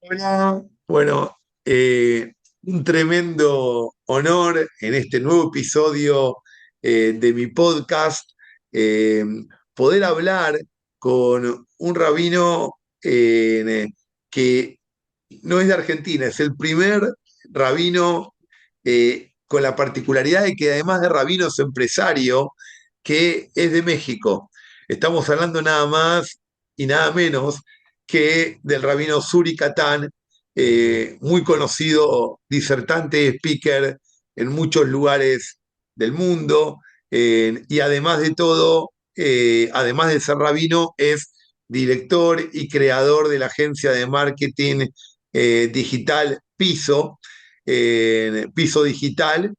Hola, bueno, un tremendo honor en este nuevo episodio de mi podcast, eh, poder hablar con un rabino que no es de Argentina, es el primer rabino con la particularidad de que además de rabino es empresario, que es de México. Estamos hablando nada más y nada menos que del rabino Suri Catán, muy conocido disertante, speaker en muchos lugares del mundo, y además de todo, además de ser rabino, es director y creador de la agencia de marketing digital Piso, Piso Digital,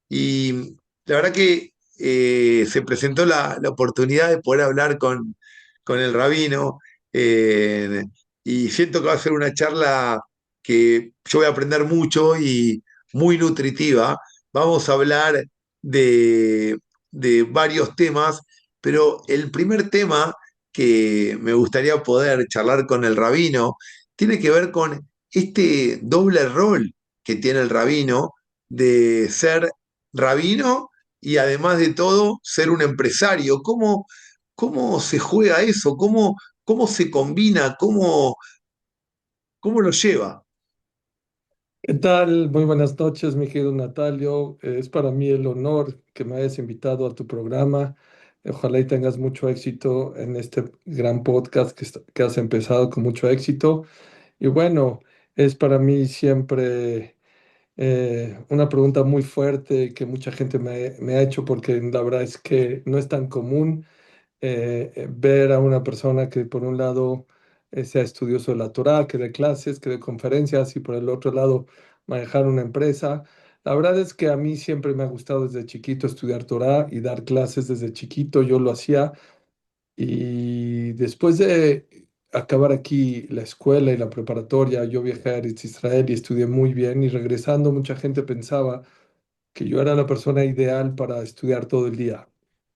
y la verdad que se presentó la oportunidad de poder hablar con el rabino, eh, y siento que va a ser una charla que yo voy a aprender mucho y muy nutritiva. Vamos a hablar de, de varios temas, pero el primer tema que me gustaría poder charlar con el rabino tiene que ver con este doble rol que tiene el rabino de ser rabino y además de todo ser un empresario. ¿Cómo se juega eso? ¿Cómo se combina? ¿Cómo lo lleva? ¿Qué tal? Muy buenas noches, mi querido Natalio. Es para mí el honor que me hayas invitado a tu programa. Ojalá y tengas mucho éxito en este gran podcast que has empezado con mucho éxito. Y bueno, es para mí siempre una pregunta muy fuerte que mucha gente me ha hecho porque la verdad es que no es tan común ver a una persona que por un lado sea estudioso de la Torá, que dé clases, que dé conferencias y por el otro lado manejar una empresa. La verdad es que a mí siempre me ha gustado desde chiquito estudiar Torá y dar clases desde chiquito, yo lo hacía y después de acabar aquí la escuela y la preparatoria, yo viajé a Eretz Israel y estudié muy bien y regresando mucha gente pensaba que yo era la persona ideal para estudiar todo el día,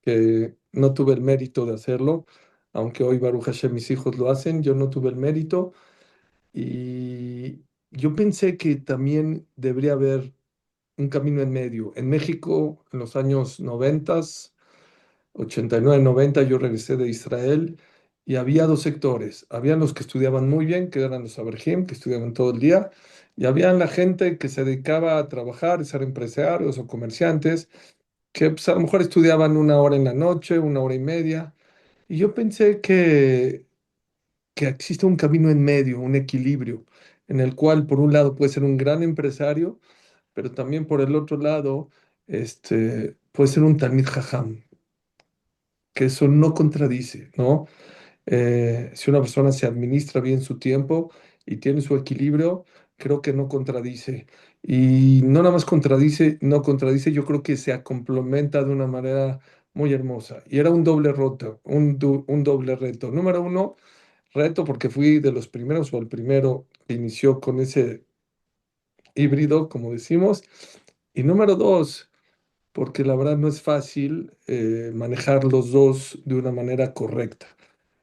que no tuve el mérito de hacerlo, aunque hoy Baruch Hashem mis hijos lo hacen, yo no tuve el mérito y yo pensé que también debería haber un camino en medio. En México, en los años 90, 89, 90, yo regresé de Israel y había dos sectores. Habían los que estudiaban muy bien, que eran los Aberjim, que estudiaban todo el día, y había la gente que se dedicaba a trabajar, ser empresarios o comerciantes, que pues, a lo mejor estudiaban una hora en la noche, una hora y media. Y yo pensé que existe un camino en medio, un equilibrio, en el cual por un lado puede ser un gran empresario, pero también por el otro lado puede ser un Talmid Jajam, que eso no contradice, ¿no? Si una persona se administra bien su tiempo y tiene su equilibrio, creo que no contradice. Y no nada más contradice, no contradice, yo creo que se complementa de una manera muy hermosa. Y era un doble reto, un doble reto. Número uno, reto porque fui de los primeros o el primero que inició con ese híbrido, como decimos. Y número dos, porque la verdad no es fácil manejar los dos de una manera correcta.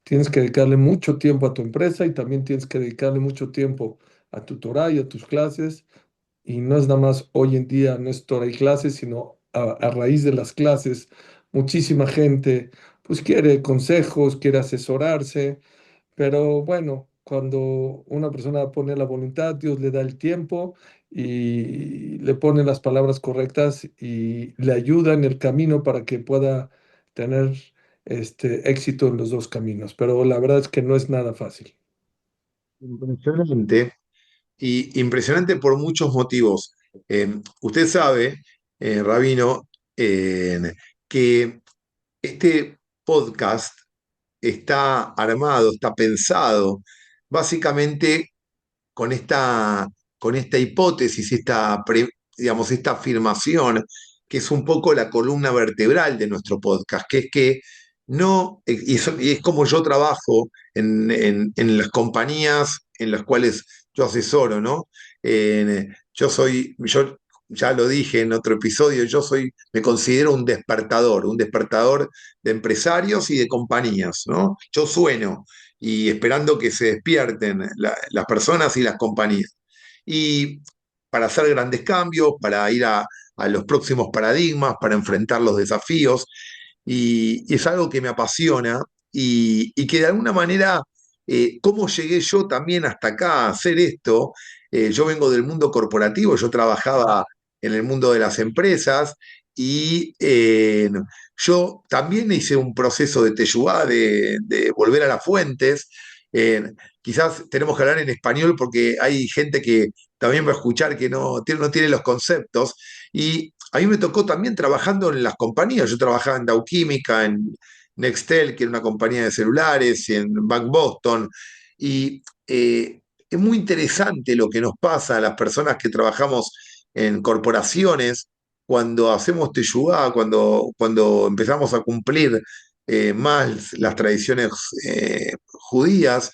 Tienes que dedicarle mucho tiempo a tu empresa y también tienes que dedicarle mucho tiempo a tu Torah y a tus clases. Y no es nada más hoy en día, no es Torah y clases, sino a raíz de las clases, muchísima gente pues quiere consejos, quiere asesorarse, pero bueno, cuando una persona pone la voluntad, Dios le da el tiempo y le pone las palabras correctas y le ayuda en el camino para que pueda tener éxito en los dos caminos. Pero la verdad es que no es nada fácil. Impresionante, y impresionante por muchos motivos. Usted sabe, Rabino, que este podcast está armado, está pensado básicamente con con esta hipótesis, digamos, esta afirmación, que es un poco la columna vertebral de nuestro podcast, que es que no, y es como yo trabajo en las compañías en las cuales yo asesoro, ¿no? Yo ya lo dije en otro episodio, me considero un despertador de empresarios y de compañías, ¿no? Yo sueno y esperando que se despierten las personas y las compañías. Y para hacer grandes cambios, para ir a los próximos paradigmas, para enfrentar los desafíos, y es algo que me apasiona y que de alguna manera, ¿cómo llegué yo también hasta acá a hacer esto? Yo vengo del mundo corporativo, yo trabajaba en el mundo de las empresas y yo también hice un proceso de teyugá, de volver a las fuentes. Eh, Quizás tenemos que hablar en español porque hay gente que también va a escuchar que no tiene los conceptos. Y a mí me tocó también trabajando en las compañías. Yo trabajaba en Dow Química, en Nextel, que era una compañía de celulares, y en Bank Boston. Y es muy interesante lo que nos pasa a las personas que trabajamos en corporaciones cuando hacemos teyugá, cuando empezamos a cumplir más las tradiciones judías.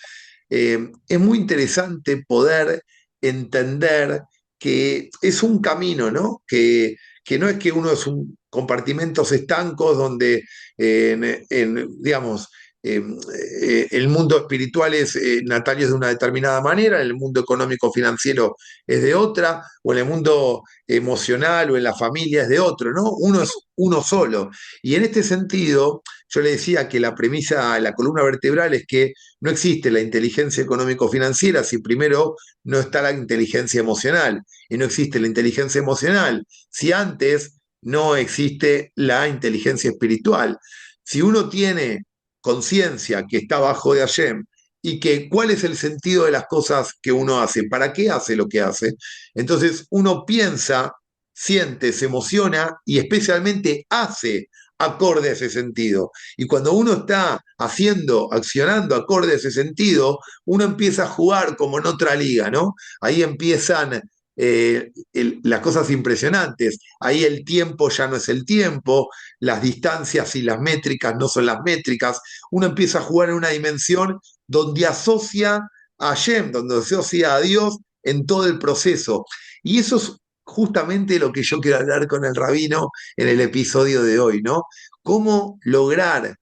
Es muy interesante poder entender que es un camino, ¿no? Que no es que uno es un compartimentos estancos donde, digamos, eh, el mundo espiritual es, Natalio es de una determinada manera, en el mundo económico financiero es de otra, o en el mundo emocional o en la familia es de otro, ¿no? Uno es uno solo. Y en este sentido, yo le decía que la premisa, la columna vertebral es que no existe la inteligencia económico-financiera si primero no está la inteligencia emocional y no existe la inteligencia emocional si antes no existe la inteligencia espiritual. Si uno tiene conciencia que está bajo de Hashem y que cuál es el sentido de las cosas que uno hace, para qué hace lo que hace, entonces uno piensa, siente, se emociona y especialmente hace acorde a ese sentido. Y cuando uno está haciendo, accionando acorde a ese sentido, uno empieza a jugar como en otra liga, ¿no? Ahí empiezan las cosas impresionantes. Ahí el tiempo ya no es el tiempo, las distancias y las métricas no son las métricas. Uno empieza a jugar en una dimensión donde asocia a Hashem, donde asocia a Dios en todo el proceso. Y eso es justamente lo que yo quiero hablar con el rabino en el episodio de hoy, ¿no? Cómo lograr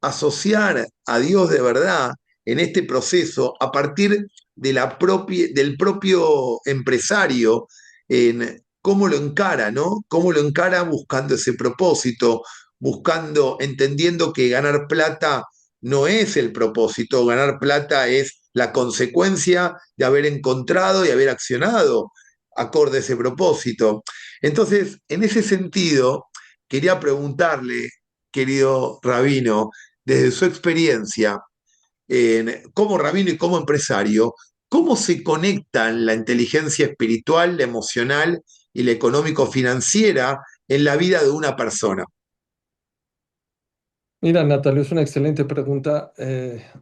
asociar a Dios de verdad en este proceso a partir del propio empresario, en cómo lo encara, ¿no? Cómo lo encara buscando ese propósito, buscando, entendiendo que ganar plata no es el propósito, ganar plata es la consecuencia de haber encontrado y haber accionado acorde a ese propósito. Entonces, en ese sentido, quería preguntarle, querido Rabino, desde su experiencia, como rabino y como empresario, ¿cómo se conectan la inteligencia espiritual, la emocional y la económico-financiera en la vida de una persona? Mira, Natalia, es una excelente pregunta.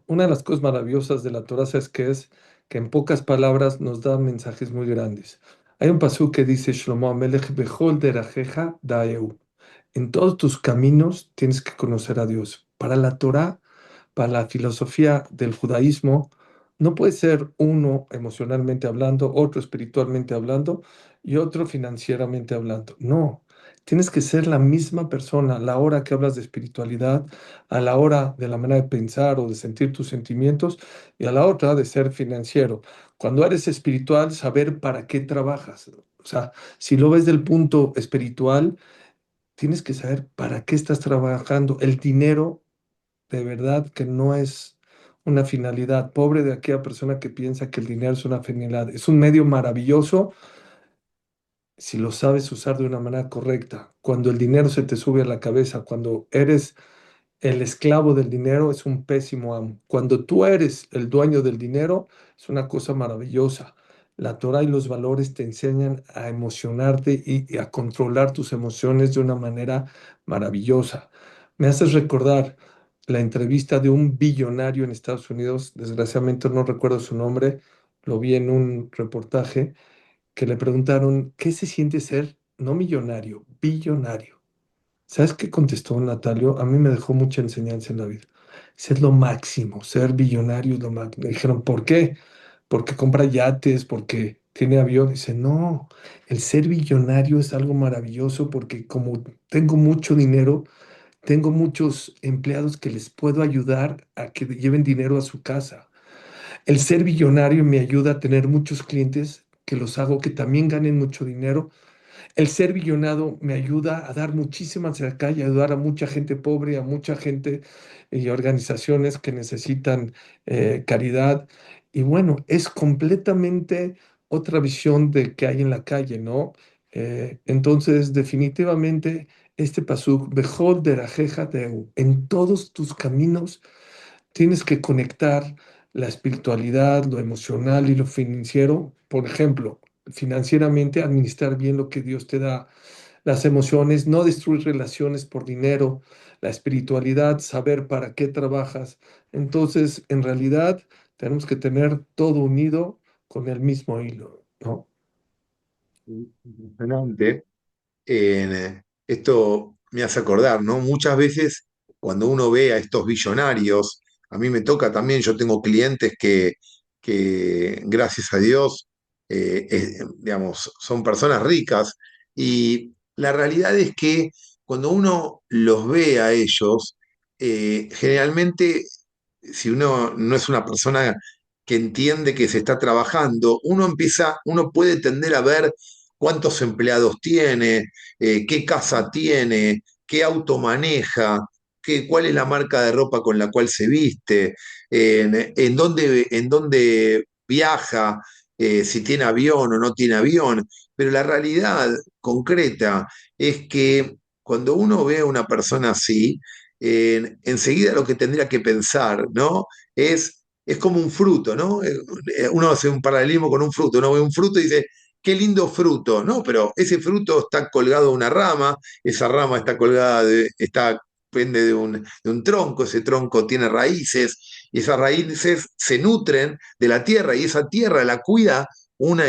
Una de las cosas maravillosas de la Torah es que en pocas palabras nos da mensajes muy grandes. Hay un pasú que dice Shlomo Amelech Bechol derajeja daeu. En todos tus caminos tienes que conocer a Dios. Para la Torah, para la filosofía del judaísmo, no puede ser uno emocionalmente hablando, otro espiritualmente hablando y otro financieramente hablando. No, tienes que ser la misma persona a la hora que hablas de espiritualidad, a la hora de la manera de pensar o de sentir tus sentimientos y a la otra de ser financiero. Cuando eres espiritual, saber para qué trabajas. O sea, si lo ves del punto espiritual, tienes que saber para qué estás trabajando. El dinero de verdad que no es una finalidad. Pobre de aquella persona que piensa que el dinero es una finalidad. Es un medio maravilloso si lo sabes usar de una manera correcta. Cuando el dinero se te sube a la cabeza, cuando eres el esclavo del dinero, es un pésimo amo. Cuando tú eres el dueño del dinero, es una cosa maravillosa. La Torah y los valores te enseñan a emocionarte y a controlar tus emociones de una manera maravillosa. Me haces recordar la entrevista de un billonario en Estados Unidos, desgraciadamente no recuerdo su nombre, lo vi en un reportaje, que le preguntaron, ¿qué se siente ser no millonario, billonario? ¿Sabes qué contestó Natalio? A mí me dejó mucha enseñanza en la vida. Ser lo máximo, ser billonario es lo máximo. Me dijeron, ¿por qué? Porque compra yates, porque... tiene avión. Dice, no, el ser billonario es algo maravilloso porque como tengo mucho dinero, tengo muchos empleados que les puedo ayudar a que lleven dinero a su casa. El ser billonario me ayuda a tener muchos clientes que los hago que también ganen mucho dinero. El ser billonado me ayuda a dar muchísimas acá y ayudar a mucha gente pobre, a mucha gente y organizaciones que necesitan caridad. Y bueno, es completamente otra visión de que hay en la calle, ¿no? Entonces, definitivamente, este pasuk, Bejol derajeja deu, en todos tus caminos tienes que conectar la espiritualidad, lo emocional y lo financiero. Por ejemplo, financieramente, administrar bien lo que Dios te da, las emociones, no destruir relaciones por dinero, la espiritualidad, saber para qué trabajas. Entonces, en realidad, tenemos que tener todo unido con el mismo hilo, ¿no? Impresionante. Esto me hace acordar, ¿no? Muchas veces cuando uno ve a estos billonarios, a mí me toca también, yo tengo clientes que gracias a Dios, digamos, son personas ricas y la realidad es que cuando uno los ve a ellos, generalmente si uno no es una persona que entiende que se está trabajando, uno puede tender a ver cuántos empleados tiene, qué casa tiene, qué auto maneja, cuál es la marca de ropa con la cual se viste, en dónde viaja, si tiene avión o no tiene avión. Pero la realidad concreta es que cuando uno ve a una persona así, enseguida lo que tendría que pensar, ¿no? Es como un fruto, ¿no? Uno hace un paralelismo con un fruto, uno ve un fruto y dice, qué lindo fruto, ¿no? Pero ese fruto está colgado de una rama, esa rama está colgada pende de un tronco, ese tronco tiene raíces, y esas raíces se nutren de la tierra, y esa tierra la cuida un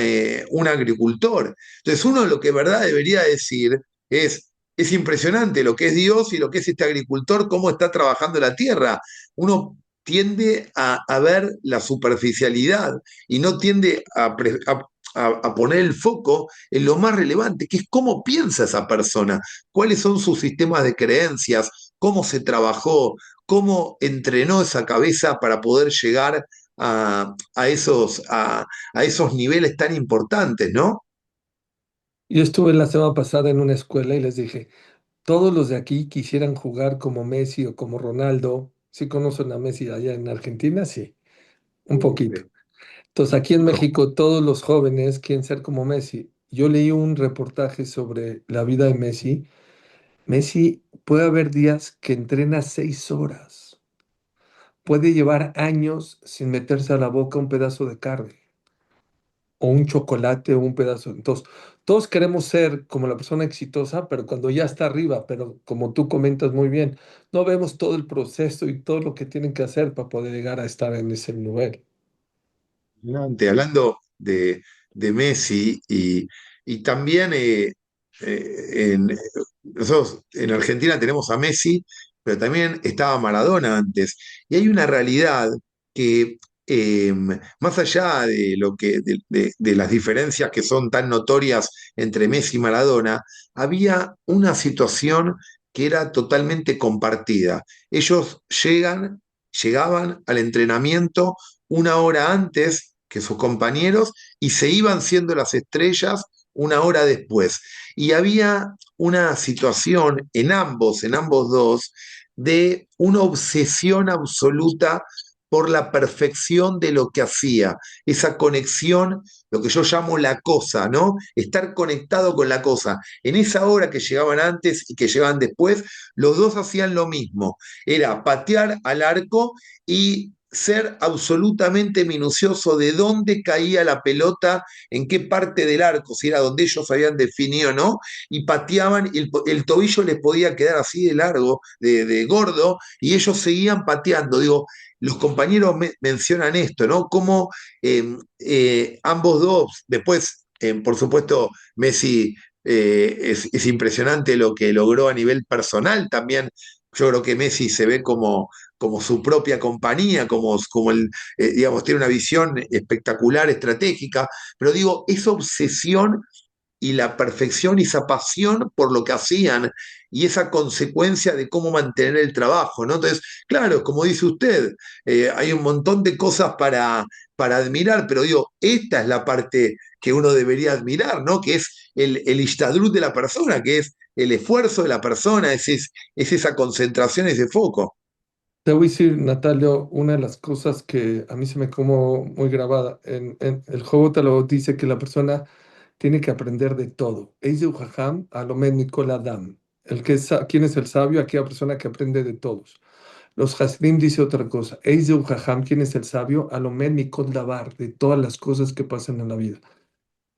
agricultor. Entonces uno lo que de verdad debería decir es impresionante lo que es Dios y lo que es este agricultor, cómo está trabajando la tierra. Uno tiende a ver la superficialidad y no tiende a poner el foco en lo más relevante, que es cómo piensa esa persona, cuáles son sus sistemas de creencias, cómo se trabajó, cómo entrenó esa cabeza para poder llegar a esos niveles tan importantes, ¿no? Yo estuve la semana pasada en una escuela y les dije, todos los de aquí quisieran jugar como Messi o como Ronaldo. ¿Sí conocen a Messi allá en Argentina? Sí, un poquito. Sí. Entonces, aquí en México todos los jóvenes quieren ser como Messi. Yo leí un reportaje sobre la vida de Messi. Messi puede haber días que entrena 6 horas. Puede llevar años sin meterse a la boca un pedazo de carne o un chocolate o un pedazo. Entonces, todos queremos ser como la persona exitosa, pero cuando ya está arriba, pero como tú comentas muy bien, no vemos todo el proceso y todo lo que tienen que hacer para poder llegar a estar en ese nivel. Impresionante. Hablando de Messi y también nosotros en Argentina tenemos a Messi, pero también estaba Maradona antes. Y hay una realidad que más allá de de las diferencias que son tan notorias entre Messi y Maradona, había una situación que era totalmente compartida. Ellos llegaban al entrenamiento una hora antes que sus compañeros y se iban siendo las estrellas una hora después. Y había una situación en ambos dos, de una obsesión absoluta por la perfección de lo que hacía, esa conexión, lo que yo llamo la cosa, ¿no? Estar conectado con la cosa. En esa hora que llegaban antes y que llegaban después, los dos hacían lo mismo, era patear al arco y ser absolutamente minucioso de dónde caía la pelota, en qué parte del arco, si era donde ellos habían definido o no, y pateaban, y el tobillo les podía quedar así de largo, de gordo, y ellos seguían pateando. Digo, los compañeros mencionan esto, ¿no? Cómo ambos dos, después, por supuesto, Messi es impresionante lo que logró a nivel personal también Yo creo que Messi se ve como su propia compañía, como digamos, tiene una visión espectacular, estratégica, pero digo, esa obsesión y la perfección y esa pasión por lo que hacían y esa consecuencia de cómo mantener el trabajo, ¿no? Entonces, claro, como dice usted, hay un montón de cosas para admirar, pero digo, esta es la parte que uno debería admirar, ¿no? Que es el ishtadrut de la persona, que es el esfuerzo de la persona, es esa concentración, ese foco. Te voy a decir, Natalio, una de las cosas que a mí se me como muy grabada, en el juego te lo dice que la persona tiene que aprender de todo. Eizeu Jajam, Alomed Nikol Adam. ¿Quién es el sabio? Aquella persona que aprende de todos. Los Hasidim dice otra cosa. Eizeu Jajam, ¿quién es el sabio? Alomed Nikol Dabar, de todas las cosas que pasan en la vida.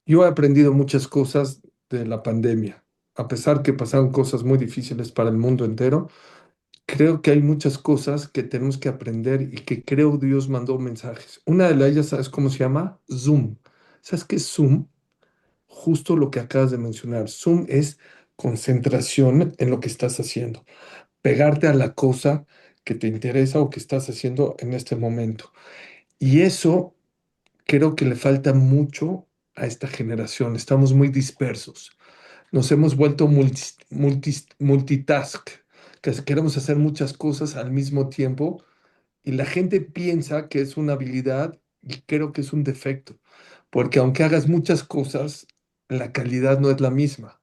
Yo he aprendido muchas cosas de la pandemia. A pesar que pasaron cosas muy difíciles para el mundo entero, creo que hay muchas cosas que tenemos que aprender y que creo Dios mandó mensajes. Una de ellas, ¿sabes cómo se llama? Zoom. ¿Sabes qué es Zoom? Justo lo que acabas de mencionar. Zoom es concentración en lo que estás haciendo, pegarte a la cosa que te interesa o que estás haciendo en este momento. Y eso creo que le falta mucho a esta generación. Estamos muy dispersos. Nos hemos vuelto multitask, que queremos hacer muchas cosas al mismo tiempo y la gente piensa que es una habilidad y creo que es un defecto, porque aunque hagas muchas cosas, la calidad no es la misma.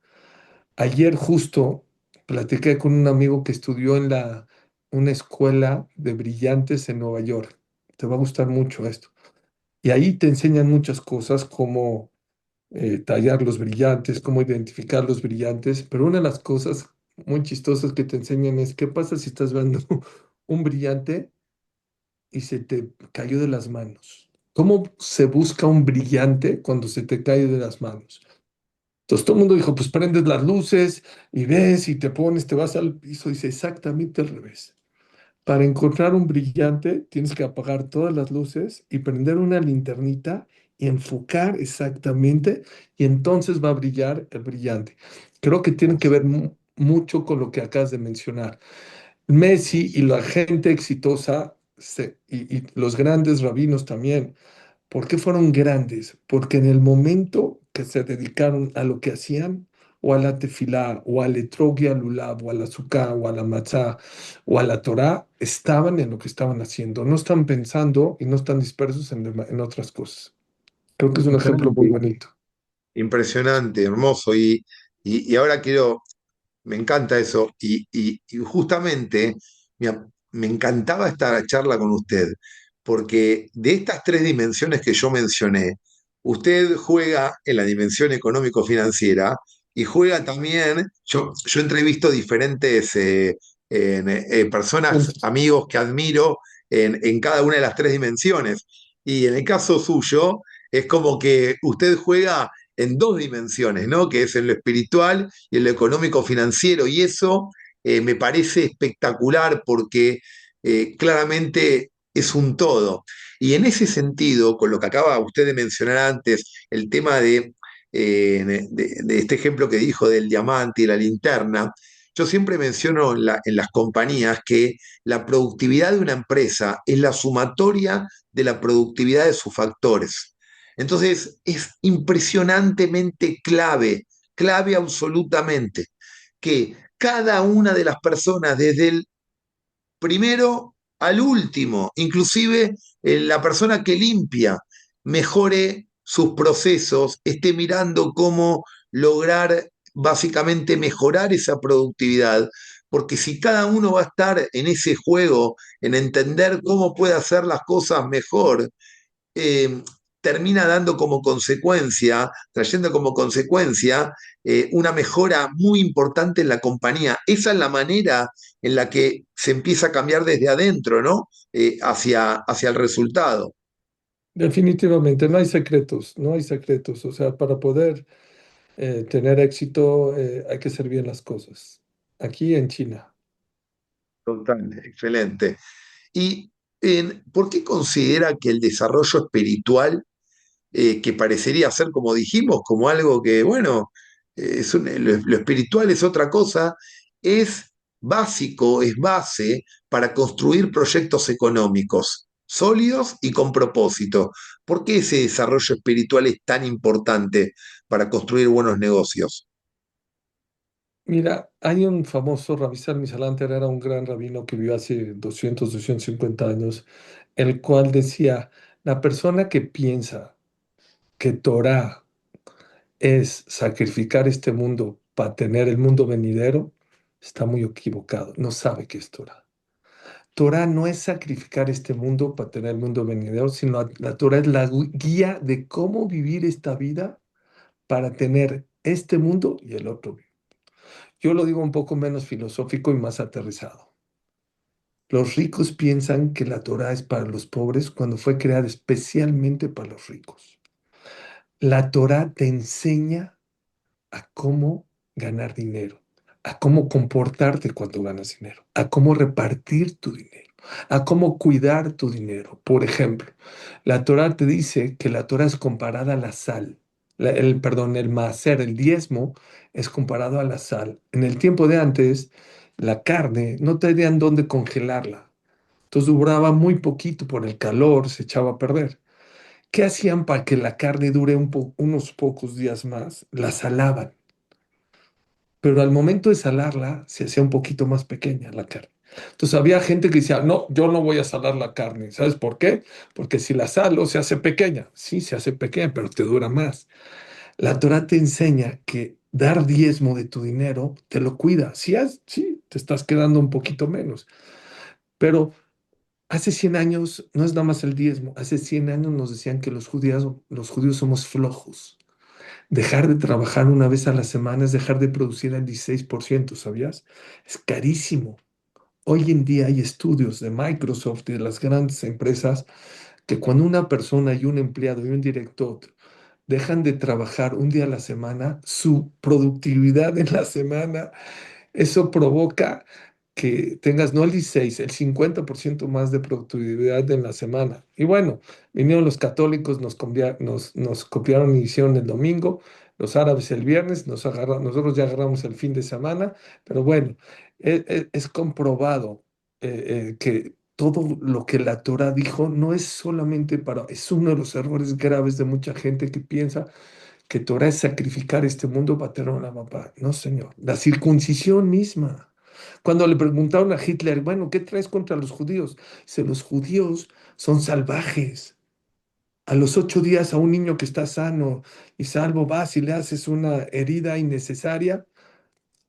Ayer justo platiqué con un amigo que estudió en una escuela de brillantes en Nueva York. Te va a gustar mucho esto. Y ahí te enseñan muchas cosas como tallar los brillantes, cómo identificar los brillantes, pero una de las cosas muy chistosas que te enseñan es qué pasa si estás viendo un brillante y se te cayó de las manos. ¿Cómo se busca un brillante cuando se te cae de las manos? Entonces todo el mundo dijo, pues prendes las luces y ves y te pones, te vas al piso. Dice exactamente al revés. Para encontrar un brillante tienes que apagar todas las luces y prender una linternita y enfocar exactamente y entonces va a brillar el brillante. Creo que tiene que ver mucho con lo que acabas de mencionar. Messi y la gente exitosa y los grandes rabinos también. ¿Por qué fueron grandes? Porque en el momento que se dedicaron a lo que hacían, o a la tefilá, o al etrog y al lulav, o al azúcar, o a la matzá, o a la Torá, estaban en lo que estaban haciendo. No están pensando y no están dispersos en otras cosas. Creo que es un ejemplo muy Impresionante, bonito. impresionante, hermoso. Y ahora me encanta eso. Y justamente me encantaba esta charla con usted, porque de estas tres dimensiones que yo mencioné, usted juega en la dimensión económico-financiera y juega también, yo entrevisto diferentes personas, Puntos. amigos que admiro en cada una de las tres dimensiones. Y en el caso suyo, es como que usted juega en dos dimensiones, ¿no? Que es en lo espiritual y en lo económico financiero. Y eso me parece espectacular porque claramente es un todo. Y en ese sentido, con lo que acaba usted de mencionar antes, el tema de este ejemplo que dijo del diamante y la linterna, yo siempre menciono en las compañías que la productividad de una empresa es la sumatoria de la productividad de sus factores. Entonces, es impresionantemente clave, clave absolutamente, que cada una de las personas, desde el primero al último, inclusive la persona que limpia, mejore sus procesos, esté mirando cómo lograr básicamente mejorar esa productividad, porque si cada uno va a estar en ese juego, en entender cómo puede hacer las cosas mejor, eh, termina dando como consecuencia, trayendo como consecuencia una mejora muy importante en la compañía. Esa es la manera en la que se empieza a cambiar desde adentro, ¿no? Hacia el resultado. Definitivamente, no hay secretos, no hay secretos. O sea, para poder tener éxito hay que hacer bien las cosas. Aquí en China. Total, excelente. ¿Y por qué considera que el desarrollo espiritual, que parecería ser, como dijimos, como algo que, bueno, lo espiritual es otra cosa, es básico, es base para construir proyectos económicos sólidos y con propósito. ¿Por qué ese desarrollo espiritual es tan importante para construir buenos negocios? Mira, hay un famoso Rabbi Salmi Salanter, era un gran rabino que vivió hace 250 años, el cual decía, la persona que piensa que Torah es sacrificar este mundo para tener el mundo venidero, está muy equivocado, no sabe qué es Torah. Torah no es sacrificar este mundo para tener el mundo venidero, sino la Torah es la guía de cómo vivir esta vida para tener este mundo y el otro. Yo lo digo un poco menos filosófico y más aterrizado. Los ricos piensan que la Torah es para los pobres cuando fue creada especialmente para los ricos. La Torah te enseña a cómo ganar dinero, a cómo comportarte cuando ganas dinero, a cómo repartir tu dinero, a cómo cuidar tu dinero. Por ejemplo, la Torah te dice que la Torah es comparada a la sal. Perdón, el maaser, el diezmo, es comparado a la sal. En el tiempo de antes, la carne no tenían dónde congelarla. Entonces duraba muy poquito por el calor, se echaba a perder. ¿Qué hacían para que la carne dure unos pocos días más? La salaban, pero al momento de salarla se hacía un poquito más pequeña la carne. Entonces había gente que decía, no, yo no voy a salar la carne. ¿Sabes por qué? Porque si la salo se hace pequeña. Sí, se hace pequeña, pero te dura más. La Torah te enseña que dar diezmo de tu dinero te lo cuida. Sí, sí, te estás quedando un poquito menos. Pero hace 100 años no es nada más el diezmo. Hace 100 años nos decían que los judíos somos flojos. Dejar de trabajar una vez a la semana es dejar de producir el 16%, ¿sabías? Es carísimo. Hoy en día hay estudios de Microsoft y de las grandes empresas que cuando una persona y un empleado y un director dejan de trabajar un día a la semana, su productividad en la semana, eso provoca que tengas no el 16, el 50% más de productividad en la semana. Y bueno, vinieron los católicos, nos copiaron y hicieron el domingo, los árabes el viernes, nosotros ya agarramos el fin de semana, pero bueno, es comprobado que todo lo que la Torah dijo no es solamente es uno de los errores graves de mucha gente que piensa que Torah es sacrificar este mundo para tener una papá. No, señor. La circuncisión misma. Cuando le preguntaron a Hitler, bueno, ¿qué traes contra los judíos? Dice, los judíos son salvajes. A los 8 días a un niño que está sano y salvo vas y le haces una herida innecesaria.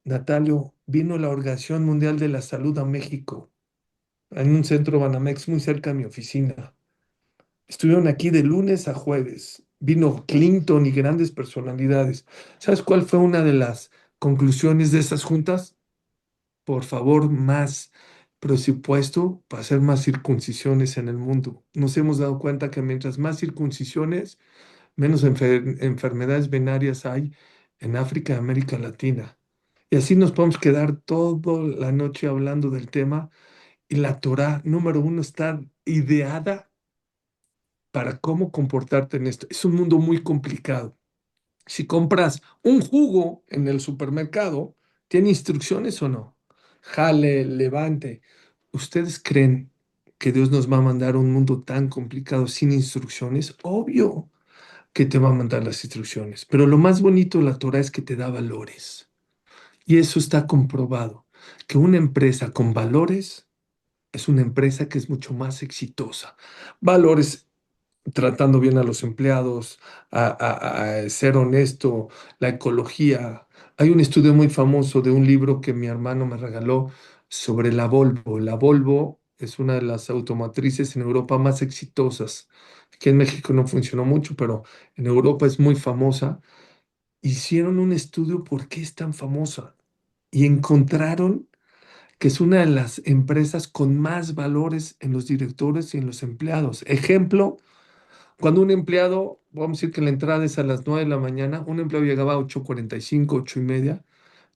Natalio, vino la Organización Mundial de la Salud a México, en un centro Banamex muy cerca de mi oficina. Estuvieron aquí de lunes a jueves. Vino Clinton y grandes personalidades. ¿Sabes cuál fue una de las conclusiones de esas juntas? Por favor, más presupuesto para hacer más circuncisiones en el mundo. Nos hemos dado cuenta que mientras más circuncisiones, menos enfermedades venarias hay en África y América Latina. Y así nos podemos quedar toda la noche hablando del tema. Y la Torah, número uno, está ideada para cómo comportarte en esto. Es un mundo muy complicado. Si compras un jugo en el supermercado, ¿tiene instrucciones o no? Jale, levante. ¿Ustedes creen que Dios nos va a mandar un mundo tan complicado sin instrucciones? Obvio que te va a mandar las instrucciones, pero lo más bonito de la Torah es que te da valores. Y eso está comprobado, que una empresa con valores es una empresa que es mucho más exitosa. Valores tratando bien a los empleados, a ser honesto, la ecología. Hay un estudio muy famoso de un libro que mi hermano me regaló sobre la Volvo. La Volvo es una de las automotrices en Europa más exitosas. Aquí en México no funcionó mucho, pero en Europa es muy famosa. Hicieron un estudio por qué es tan famosa y encontraron que es una de las empresas con más valores en los directores y en los empleados. Ejemplo, cuando un empleado, vamos a decir que la entrada es a las 9 de la mañana, un empleado llegaba a 8:45, 8:30,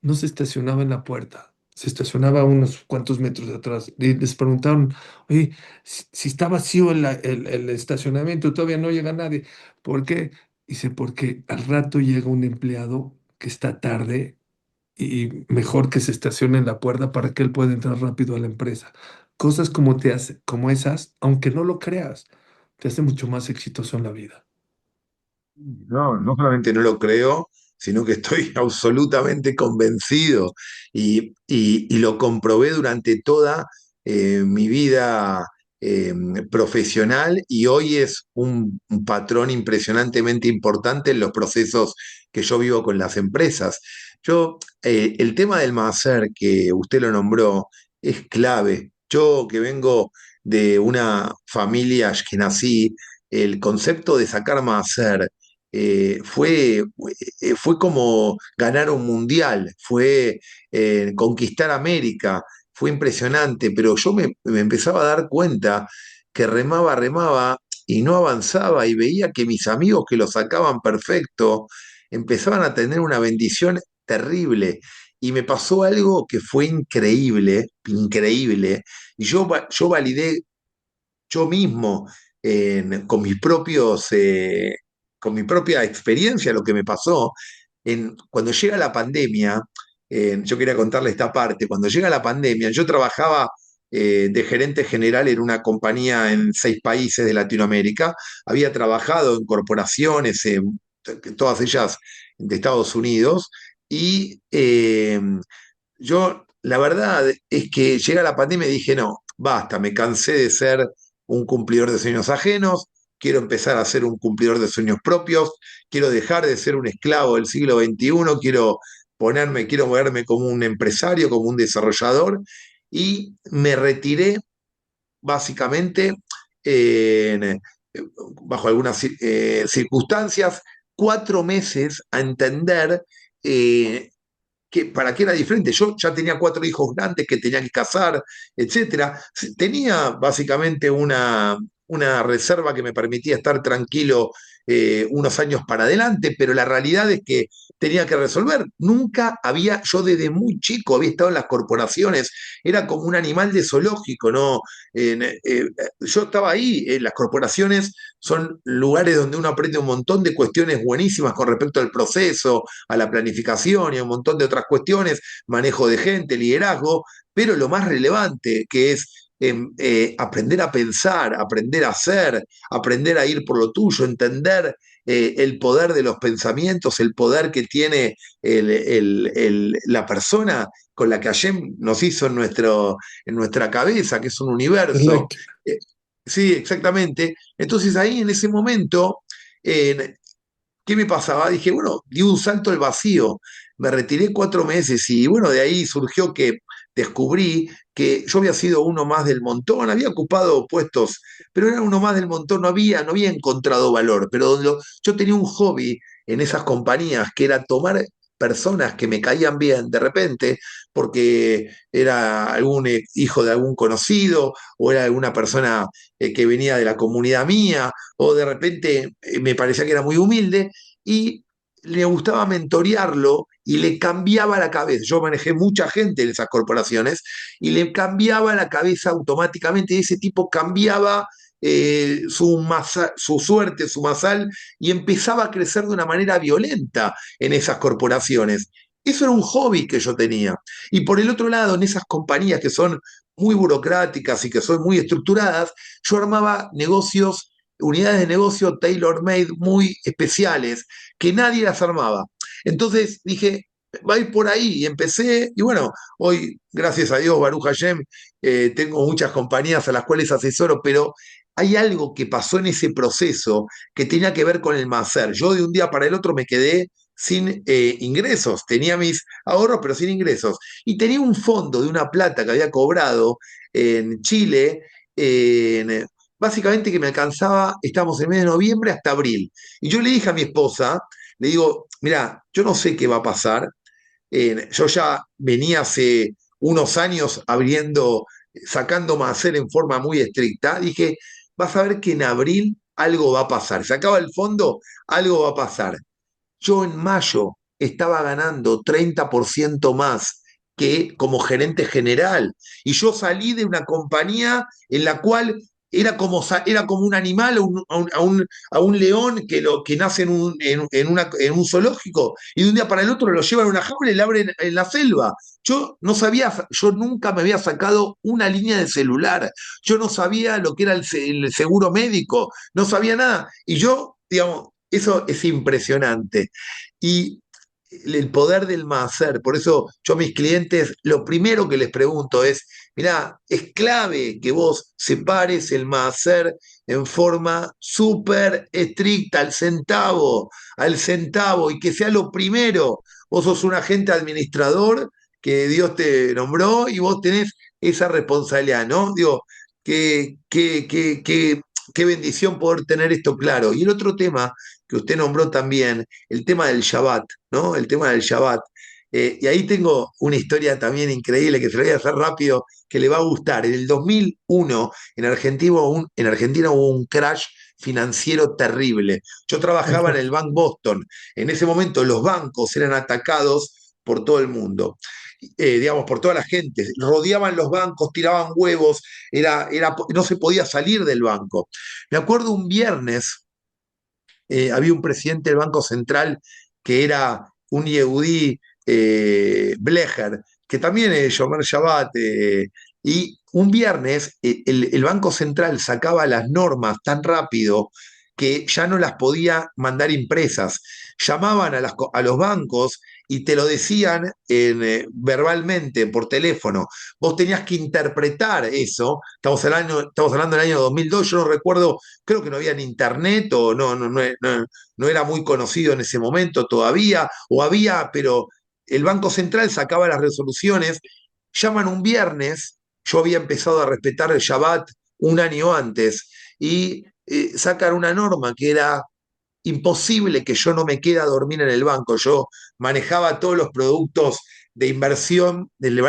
no se estacionaba en la puerta, se estacionaba a unos cuantos metros atrás. Y les preguntaron, oye, si está vacío el estacionamiento, todavía no llega nadie. ¿Por qué? Dice, porque al rato llega un empleado que está tarde y mejor que se estacione en la puerta para que él pueda entrar rápido a la empresa. Cosas como esas, aunque no lo creas, te hace mucho más exitoso en la vida. No, no solamente no lo creo, sino que estoy absolutamente convencido y lo comprobé durante toda mi vida eh, profesional y hoy es un patrón impresionantemente importante en los procesos que yo vivo con las empresas. El tema del máster que usted lo nombró es clave. Yo que vengo de una familia que nací, el concepto de sacar máster fue como ganar un mundial, fue conquistar América, fue impresionante, pero me empezaba a dar cuenta que remaba, remaba y no avanzaba y veía que mis amigos que lo sacaban perfecto empezaban a tener una bendición terrible. Y me pasó algo que fue increíble, increíble, y yo validé yo mismo, con mis con mi propia experiencia, lo que me pasó, cuando llega la pandemia, yo quería contarle esta parte, cuando llega la pandemia, yo trabajaba de gerente general en una compañía en 6 países de Latinoamérica, había trabajado en corporaciones, todas ellas de Estados Unidos, y yo, la verdad es que llega la pandemia y dije, no, basta, me cansé de ser un cumplidor de sueños ajenos, quiero empezar a ser un cumplidor de sueños propios, quiero dejar de ser un esclavo del siglo XXI, quiero moverme como un empresario, como un desarrollador, y me retiré básicamente en- bajo algunas circunstancias, 4 meses a entender eh, para qué era diferente. Yo ya tenía 4 hijos grandes que tenía que casar, etcétera. Tenía básicamente una reserva que me permitía estar tranquilo unos años para adelante, pero la realidad es que tenía que resolver. Nunca había, yo desde muy chico había estado en las corporaciones, era como un animal de zoológico, ¿no? Yo estaba ahí, las corporaciones son lugares donde uno aprende un montón de cuestiones buenísimas con respecto al proceso, a la planificación y a un montón de otras cuestiones, manejo de gente, liderazgo, pero lo más relevante que es aprender a pensar, aprender a hacer, aprender a ir por lo tuyo, entender el poder de los pensamientos, el poder que tiene la persona con la que Hashem nos hizo en nuestra cabeza, que es un universo. Correcto. Eh, sí, exactamente. Entonces ahí en ese momento, eh, ¿qué me pasaba? Dije, bueno, di un salto al vacío, me retiré 4 meses y bueno, de ahí surgió que descubrí que yo había sido uno más del montón, había ocupado puestos, pero era uno más del montón, no había encontrado valor, pero yo tenía un hobby en esas compañías que era tomar personas que me caían bien de repente, porque era algún hijo de algún conocido o era alguna persona que venía de la comunidad mía o de repente me parecía que era muy humilde y le gustaba mentorearlo y le cambiaba la cabeza. Yo manejé mucha gente en esas corporaciones y le cambiaba la cabeza automáticamente y ese tipo cambiaba su suerte, su masal, y empezaba a crecer de una manera violenta en esas corporaciones. Eso era un hobby que yo tenía. Y por el otro lado, en esas compañías que son muy burocráticas y que son muy estructuradas, yo armaba negocios, unidades de negocio tailor-made muy especiales, que nadie las armaba. Entonces dije, va a ir por ahí, y empecé, y bueno, hoy, gracias a Dios, Baruch Hashem, tengo muchas compañías a las cuales asesoro, pero hay algo que pasó en ese proceso que tenía que ver con el máster. Yo de un día para el otro me quedé sin ingresos, tenía mis ahorros, pero sin ingresos. Y tenía un fondo de una plata que había cobrado en Chile, en, básicamente que me alcanzaba, estamos en mes de noviembre hasta abril. Y yo le dije a mi esposa, le digo, mira, yo no sé qué va a pasar. Yo ya venía hace unos años sacando Macer en forma muy estricta. Dije, vas a ver que en abril algo va a pasar. Se acaba el fondo, algo va a pasar. Yo en mayo estaba ganando 30% más que como gerente general. Y yo salí de una compañía en la cual era como un animal, a un león que nace en un zoológico y de un día para el otro lo llevan a una jaula y le abren en la selva. Yo no sabía, yo nunca me había sacado una línea de celular, yo no sabía lo que era el seguro médico, no sabía nada. Y yo, digamos, eso es impresionante. Y el poder del máster, por eso yo a mis clientes lo primero que les pregunto es, mirá, es clave que vos separes el máster en forma súper estricta, al centavo, y que sea lo primero. Vos sos un agente administrador que Dios te nombró y vos tenés esa responsabilidad, ¿no? Digo, qué bendición poder tener esto claro. Y el otro tema que usted nombró también, el tema del Shabbat, ¿no? El tema del Shabbat. Y ahí tengo una historia también increíble que se la voy a hacer rápido, que le va a gustar. En el 2001, en Argentina hubo un crash financiero terrible. Yo trabajaba en Ajá. el Bank Boston. En ese momento los bancos eran atacados por todo el mundo. Digamos, por toda la gente, rodeaban los bancos, tiraban huevos, no se podía salir del banco. Me acuerdo un viernes, había un presidente del Banco Central que era un Yehudí, Blecher, que también es Shomer Shabbat, y un viernes el Banco Central sacaba las normas tan rápido que ya no las podía mandar impresas. Llamaban a los bancos y te lo decían verbalmente, por teléfono. Vos tenías que interpretar eso. Estamos hablando del año 2002, yo no recuerdo, creo que no había ni internet o no era muy conocido en ese momento todavía, o había, pero el Banco Central sacaba las resoluciones. Llaman un viernes, yo había empezado a respetar el Shabbat un año antes, y sacan una norma que era imposible que yo no me quede a dormir en el banco. Yo manejaba todos los productos de inversión del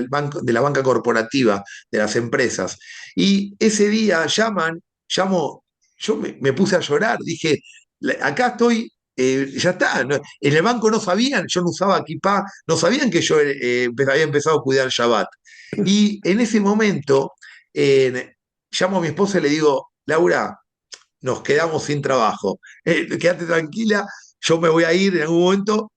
banco, de la banca corporativa, de las empresas. Y ese día llamo, yo me puse a llorar, dije, acá estoy. Ya está, en el banco no sabían, yo no usaba kipá, no sabían que yo había empezado a cuidar Shabbat. Y en ese momento llamo a mi esposa y le digo, Laura, nos quedamos sin trabajo. Quédate tranquila, yo me voy a ir en algún momento.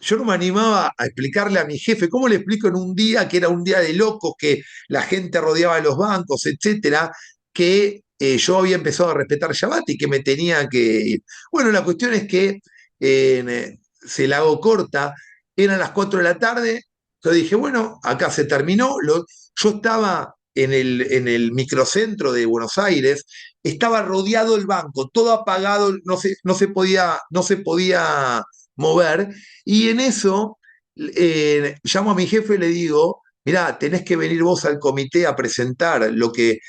Yo no me animaba a explicarle a mi jefe, ¿cómo le explico en un día que era un día de locos, que la gente rodeaba los bancos, etcétera, que yo había empezado a respetar Shabbat y que me tenía que ir? Bueno, la cuestión es que se la hago corta, eran las 4 de la tarde, yo dije, bueno, acá se terminó. Yo estaba en el microcentro de Buenos Aires, estaba rodeado el banco, todo apagado, no se podía mover, y en eso llamo a mi jefe y le digo, mirá, tenés que venir vos al comité a presentar lo que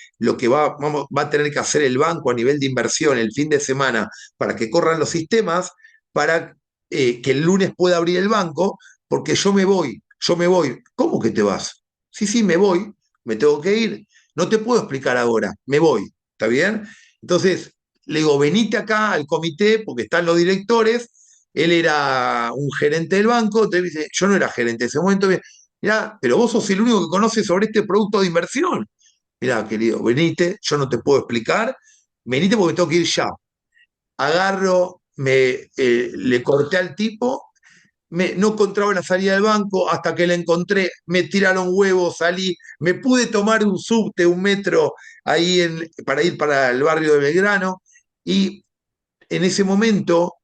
va a tener que hacer el banco a nivel de inversión el fin de semana para que corran los sistemas, para que el lunes pueda abrir el banco, porque yo me voy. ¿Cómo que te vas? Sí, sí, me voy, me tengo que ir. No te puedo explicar ahora, me voy. ¿Está bien? Entonces, le digo, venite acá al comité porque están los directores. Él era un gerente del banco, entonces dice, yo no era gerente en ese momento. Mirá, pero vos sos el único que conoce sobre este producto de inversión. Mirá, querido, venite, yo no te puedo explicar, venite porque tengo que ir ya. Agarro, le corté al tipo, no encontraba la salida del banco, hasta que la encontré, me tiraron huevos, salí, me pude tomar un subte, un metro ahí para ir para el barrio de Belgrano, y en ese momento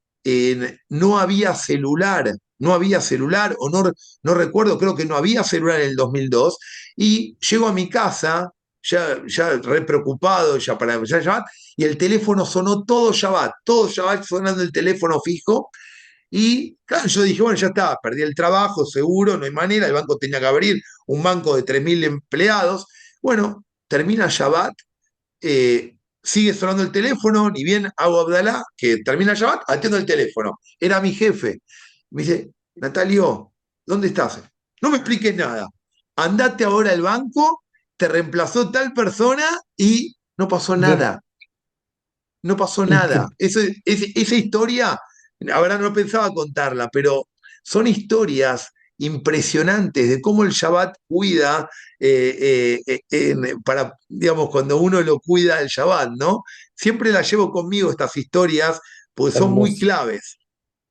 no había celular, o no recuerdo, creo que no había celular en el 2002, y llego a mi casa, ya re preocupado, ya para empezar a llamar, y el teléfono sonó todo Shabbat sonando el teléfono fijo, y claro, yo dije, bueno, ya está, perdí el trabajo, seguro, no hay manera, el banco tenía que abrir, un banco de 3.000 empleados. Bueno, termina Shabbat, sigue sonando el teléfono, ni bien hago Abdalá, que termina Shabbat, atiendo el teléfono. Era mi jefe. Me dice, Natalio, ¿dónde estás? No me expliques nada. Andate ahora al banco, te reemplazó tal persona y no pasó Ya, nada. No pasó nada. increíble. Esa historia, ahora no pensaba contarla, pero son historias impresionantes de cómo el Shabbat cuida, para, digamos, cuando uno lo cuida el Shabbat, ¿no? Siempre las llevo conmigo estas historias, pues son muy Hermoso, claves.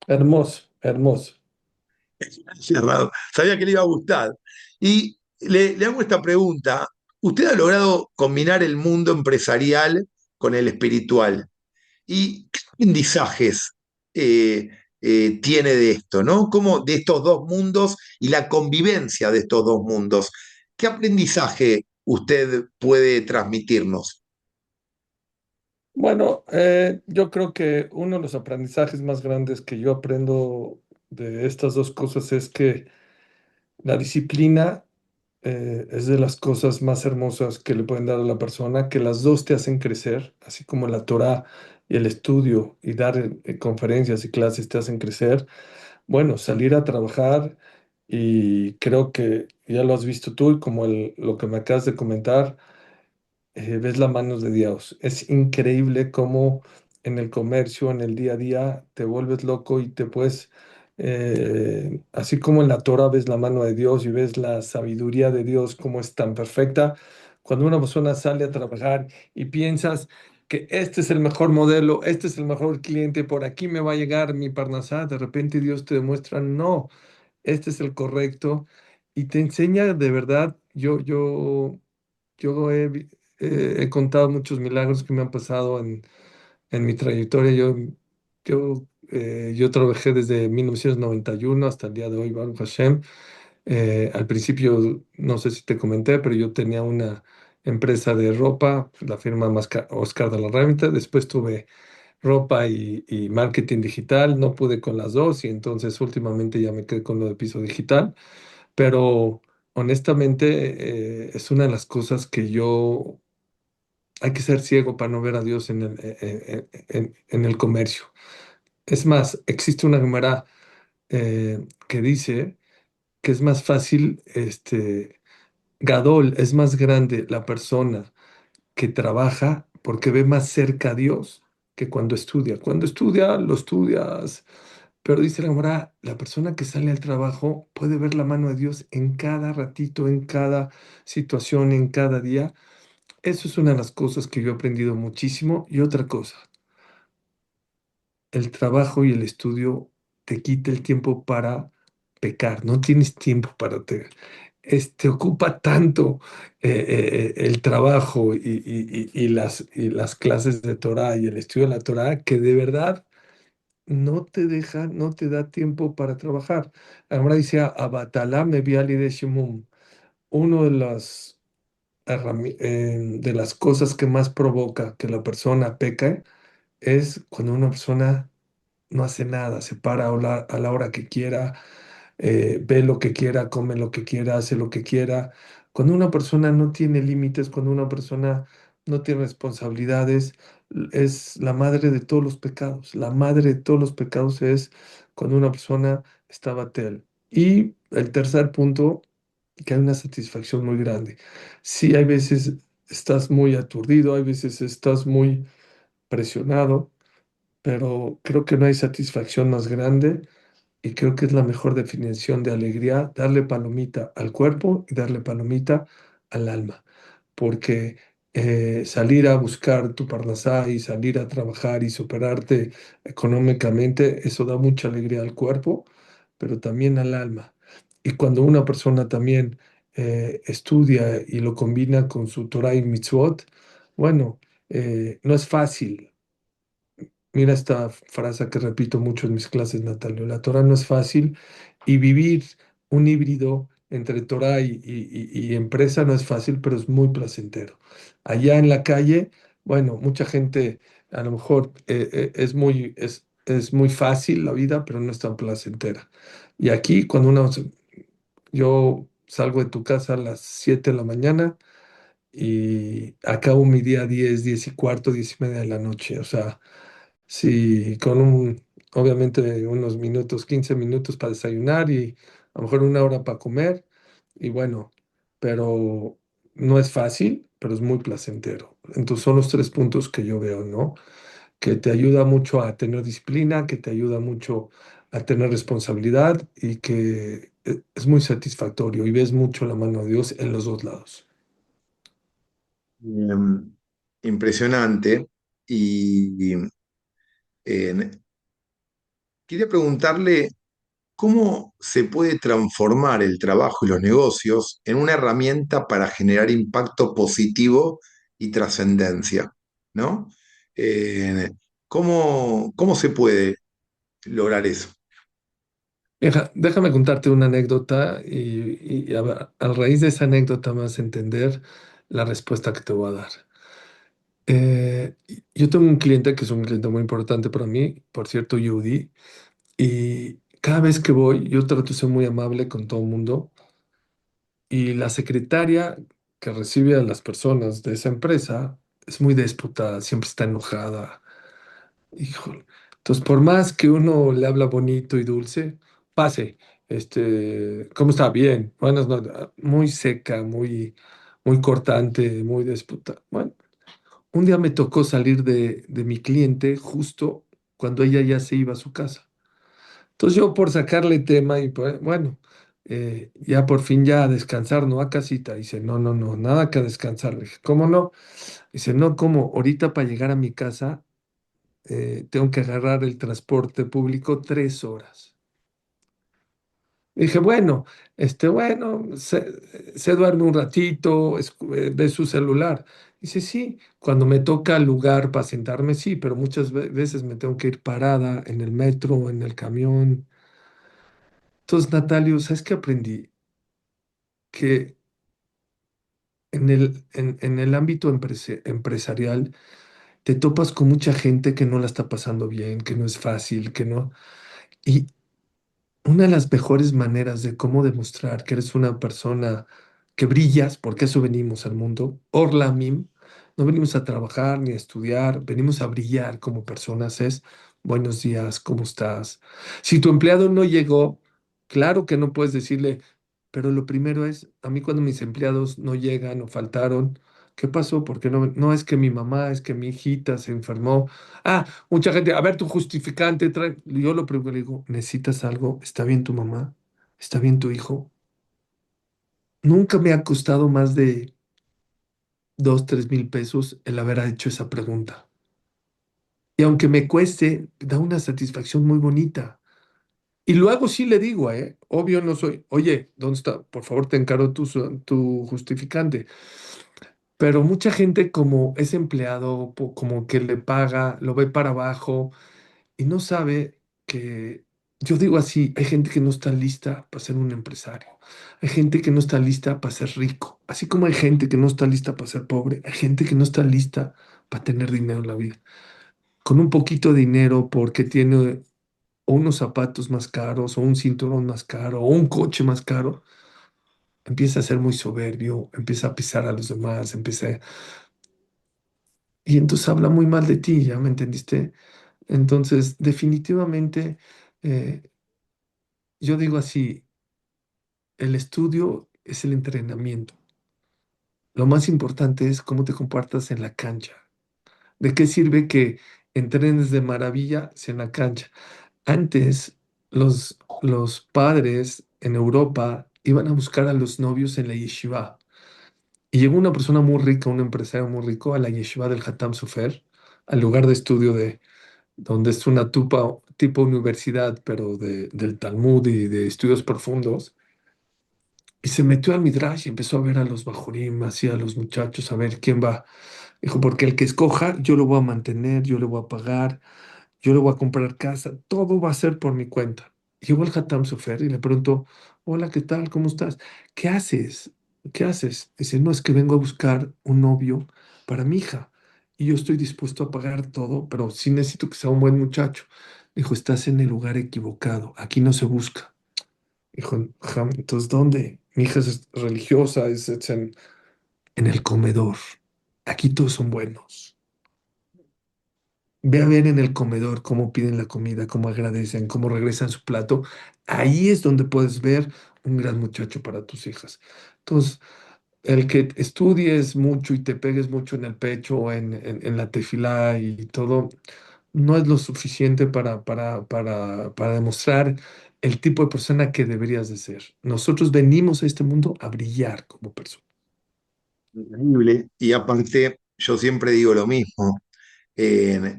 hermoso, hermoso. Cerrado. Sabía que le iba a gustar. Y le hago esta pregunta. ¿Usted ha logrado combinar el mundo empresarial con el espiritual? ¿Y qué aprendizajes eh, tiene de esto, ¿no? ¿Cómo de estos dos mundos y la convivencia de estos dos mundos? ¿Qué aprendizaje usted puede transmitirnos? Bueno, yo creo que uno de los aprendizajes más grandes que yo aprendo de estas dos cosas es que la disciplina es de las cosas más hermosas que le pueden dar a la persona, que las dos te hacen crecer, así como la Torah y el estudio y dar conferencias y clases te hacen crecer. Bueno, salir a trabajar y creo que ya lo has visto tú y como lo que me acabas de comentar ves las manos de Dios. Es increíble cómo en el comercio, en el día a día, te vuelves loco y te puedes, así como en la Torah ves la mano de Dios y ves la sabiduría de Dios, cómo es tan perfecta. Cuando una persona sale a trabajar y piensas que este es el mejor modelo, este es el mejor cliente, por aquí me va a llegar mi parnasá, de repente Dios te demuestra, no, este es el correcto y te enseña de verdad. Yo he contado muchos milagros que me han pasado en mi trayectoria. Yo trabajé desde 1991 hasta el día de hoy, Baruch Hashem. Al principio, no sé si te comenté, pero yo tenía una empresa de ropa, la firma Oscar de la Renta. Después tuve ropa y marketing digital. No pude con las dos y entonces últimamente ya me quedé con lo de piso digital. Pero honestamente, es una de las cosas que yo hay que ser ciego para no ver a Dios en el comercio. Es más, existe una Gemara que dice que es más fácil, Gadol, es más grande la persona que trabaja porque ve más cerca a Dios que cuando estudia. Cuando estudia, lo estudias, pero dice la Gemara, la persona que sale al trabajo puede ver la mano de Dios en cada ratito, en cada situación, en cada día. Eso es una de las cosas que yo he aprendido muchísimo. Y otra cosa, el trabajo y el estudio te quita el tiempo para pecar. No tienes tiempo para te ocupa tanto el trabajo y las clases de Torah y el estudio de la Torah que de verdad no te deja, no te da tiempo para trabajar. Ahora dice, Abatalá me vi de Shimum. Uno de las cosas que más provoca que la persona peque es cuando una persona no hace nada, se para a la hora que quiera, ve lo que quiera, come lo que quiera, hace lo que quiera. Cuando una persona no tiene límites, cuando una persona no tiene responsabilidades, es la madre de todos los pecados. La madre de todos los pecados es cuando una persona está batel. Y el tercer punto, que hay una satisfacción muy grande. Sí, hay veces estás muy aturdido, hay veces estás muy presionado, pero creo que no hay satisfacción más grande y creo que es la mejor definición de alegría, darle palomita al cuerpo y darle palomita al alma, porque salir a buscar tu parnasá y salir a trabajar y superarte económicamente, eso da mucha alegría al cuerpo, pero también al alma. Y cuando una persona también estudia y lo combina con su Torah y mitzvot, bueno, no es fácil. Mira esta frase que repito mucho en mis clases, Natalio. La Torah no es fácil y vivir un híbrido entre Torah y empresa no es fácil, pero es muy placentero. Allá en la calle, bueno, mucha gente a lo mejor es muy fácil la vida, pero no es tan placentera. Y aquí, yo salgo de tu casa a las 7 de la mañana y acabo mi día a 10, 10 y cuarto, 10 y media de la noche. O sea, sí, obviamente unos minutos, 15 minutos para desayunar y a lo mejor una hora para comer. Y bueno, pero no es fácil, pero es muy placentero. Entonces son los tres puntos que yo veo, ¿no? Que te ayuda mucho a tener disciplina, que te ayuda mucho a tener responsabilidad y que es muy satisfactorio y ves mucho la mano de Dios en los dos lados. Em, Impresionante. Y eh, quería preguntarle cómo se puede transformar el trabajo y los negocios en una herramienta para generar impacto positivo y trascendencia, ¿no? Eh, ¿cómo se puede lograr eso? Déjame contarte una anécdota y a raíz de esa anécdota me vas a entender la respuesta que te voy a dar. Yo tengo un cliente que es un cliente muy importante para mí, por cierto, Yudi, y cada vez que voy yo trato de ser muy amable con todo el mundo y la secretaria que recibe a las personas de esa empresa es muy déspota, siempre está enojada. Híjole. Entonces, por más que uno le habla bonito y dulce, pase, ¿cómo está? Bien, buenas noches. Muy seca, muy cortante, muy déspota. Bueno, un día me tocó salir de mi cliente justo cuando ella ya se iba a su casa. Entonces yo por sacarle tema y pues, bueno, ya por fin ya a descansar, ¿no? A casita. Dice, no, no, no, nada que descansar. Le dije, ¿cómo no? Dice, no, ¿cómo? Ahorita para llegar a mi casa tengo que agarrar el transporte público 3 horas. Dije, bueno, se duerme un ratito, ve su celular. Dice, sí, cuando me toca lugar para sentarme, sí, pero muchas veces me tengo que ir parada en el metro, en el camión. Entonces, Natalio, ¿sabes qué aprendí? Que en el ámbito empresarial te topas con mucha gente que no la está pasando bien, que no es fácil, que no. Y una de las mejores maneras de cómo demostrar que eres una persona que brillas, porque eso venimos al mundo, Orlamim, no venimos a trabajar ni a estudiar, venimos a brillar como personas, es buenos días, ¿cómo estás? Si tu empleado no llegó, claro que no puedes decirle, pero lo primero es, a mí cuando mis empleados no llegan o faltaron, ¿qué pasó? Porque no, no es que mi mamá, es que mi hijita se enfermó. Ah, mucha gente, a ver tu justificante, yo lo primero que le digo, ¿necesitas algo? ¿Está bien tu mamá? ¿Está bien tu hijo? Nunca me ha costado más de 2, 3 mil pesos el haber hecho esa pregunta. Y aunque me cueste, da una satisfacción muy bonita. Y luego sí le digo, obvio no soy, oye, ¿dónde está? Por favor, te encargo tu justificante. Pero mucha gente como es empleado, como que le paga, lo ve para abajo y no sabe que, yo digo así, hay gente que no está lista para ser un empresario, hay gente que no está lista para ser rico, así como hay gente que no está lista para ser pobre, hay gente que no está lista para tener dinero en la vida. Con un poquito de dinero porque tiene o unos zapatos más caros, o un cinturón más caro, o un coche más caro, empieza a ser muy soberbio, empieza a pisar a los demás, y entonces habla muy mal de ti, ¿ya me entendiste? Entonces, definitivamente, eh, yo digo así, el estudio es el entrenamiento. Lo más importante es cómo te comportas en la cancha. ¿De qué sirve que entrenes de maravilla si en la cancha? Antes, los padres en Europa iban a buscar a los novios en la yeshiva. Y llegó una persona muy rica, un empresario muy rico, a la yeshiva del Hatam Sofer, al lugar de estudio donde es una tipo universidad, pero del Talmud y de estudios profundos. Y se metió al Midrash y empezó a ver a los bajurim, así a los muchachos, a ver quién va. Dijo, porque el que escoja, yo lo voy a mantener, yo le voy a pagar, yo le voy a comprar casa, todo va a ser por mi cuenta. Llegó el Hatam Sofer y le preguntó, hola, ¿qué tal? ¿Cómo estás? ¿Qué haces? ¿Qué haces? Dice, no, es que vengo a buscar un novio para mi hija y yo estoy dispuesto a pagar todo, pero sí necesito que sea un buen muchacho. Dijo, estás en el lugar equivocado, aquí no se busca. Dijo, "Ajá, entonces, ¿dónde? Mi hija es religiosa, es en el comedor. Aquí todos son buenos. Ve a ver en el comedor cómo piden la comida, cómo agradecen, cómo regresan su plato. Ahí es donde puedes ver un gran muchacho para tus hijas. Entonces, el que estudies mucho y te pegues mucho en el pecho, en la tefilá y todo, no es lo suficiente para demostrar el tipo de persona que deberías de ser. Nosotros venimos a este mundo a brillar como personas. Increíble. Y aparte, yo siempre digo lo mismo.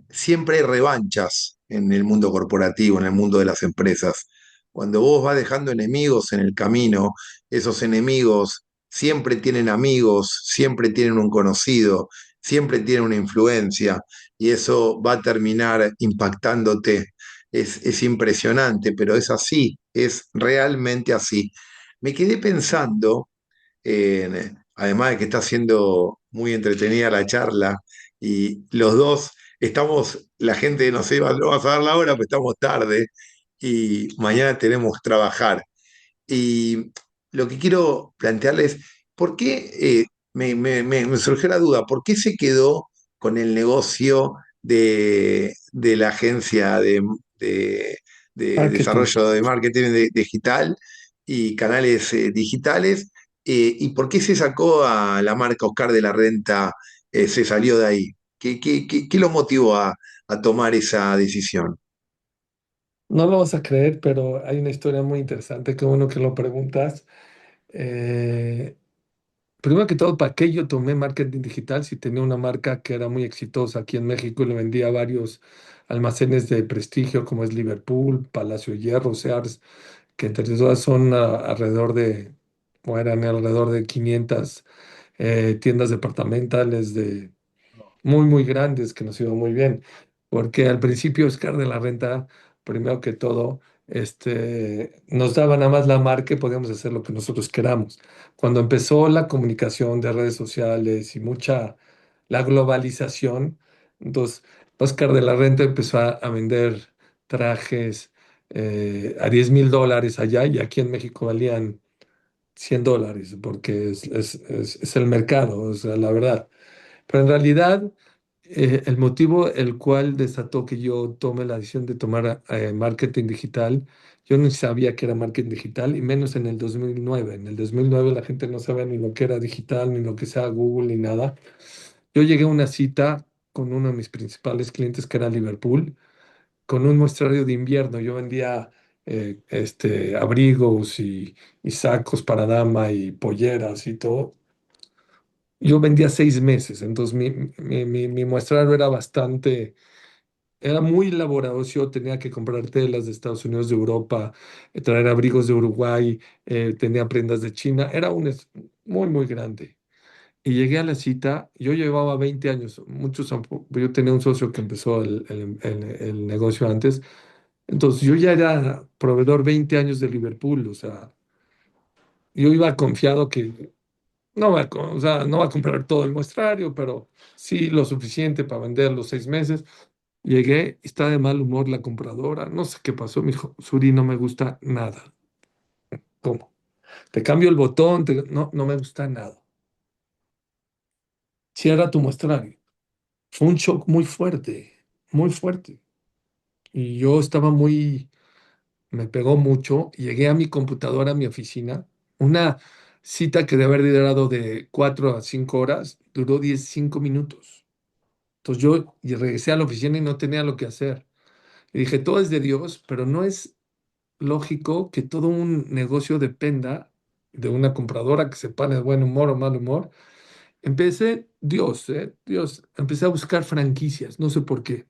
Siempre hay revanchas en el mundo corporativo, en el mundo de las empresas. Cuando vos vas dejando enemigos en el camino, esos enemigos siempre tienen amigos, siempre tienen un conocido, siempre tienen una influencia y eso va a terminar impactándote. Es impresionante, pero es así, es realmente así. Me quedé pensando además de que está siendo muy entretenida la charla y los dos estamos, la gente no sé, no vas a dar la hora, pero estamos tarde y mañana tenemos que trabajar. Y lo que quiero plantearles, ¿por qué me surgió la duda? ¿Por qué se quedó con el negocio de la agencia de- de Marketing. desarrollo de marketing digital y canales digitales? ¿Y por qué se sacó a la marca Oscar de la Renta, se salió de ahí? ¿Qué lo motivó a tomar esa decisión? No lo vas a creer, pero hay una historia muy interesante, que bueno que lo preguntas. Eh, Primero que todo, ¿para qué yo tomé marketing digital si tenía una marca que era muy exitosa aquí en México y le vendía a varios almacenes de prestigio como es Liverpool, Palacio de Hierro, Sears, que entre todas son alrededor de, o eran alrededor de 500 tiendas departamentales de muy, muy grandes que nos iba muy bien, porque al principio Oscar de la Renta, primero que todo, nos daba nada más la marca y podíamos hacer lo que nosotros queramos. Cuando empezó la comunicación de redes sociales y mucha, la globalización, entonces Oscar de la Renta empezó a vender trajes a $10,000 allá y aquí en México valían $100, porque es el mercado, o sea, la verdad. Pero en realidad, el motivo el cual desató que yo tome la decisión de tomar marketing digital, yo no sabía que era marketing digital, y menos en el 2009. En el 2009 la gente no sabía ni lo que era digital, ni lo que sea Google, ni nada. Yo llegué a una cita con uno de mis principales clientes, que era Liverpool, con un muestrario de invierno. Yo vendía abrigos y sacos para dama y polleras y todo. Yo vendía 6 meses, entonces mi muestrario era bastante, era muy laborioso. Tenía que comprar telas de Estados Unidos, de Europa, traer abrigos de Uruguay, tenía prendas de China, era muy, muy grande. Y llegué a la cita, yo llevaba 20 años, yo tenía un socio que empezó el negocio antes, entonces yo ya era proveedor 20 años de Liverpool, o sea, yo iba confiado que o sea, no va a comprar todo el muestrario, pero sí lo suficiente para vender los 6 meses. Llegué, está de mal humor la compradora, no sé qué pasó, me dijo, Suri, no me gusta nada. ¿Cómo? Te cambio el botón, no, no me gusta nada. Cierra tu muestrario. Fue un shock muy fuerte, muy fuerte. Y yo estaba me pegó mucho. Llegué a mi computadora, a mi oficina, una cita que debe haber durado de 4 a 5 horas, duró 5 minutos. Entonces yo y regresé a la oficina y no tenía lo que hacer. Y dije, todo es de Dios, pero no es lógico que todo un negocio dependa de una compradora que se pone de buen humor o mal humor. Dios, empecé a buscar franquicias, no sé por qué.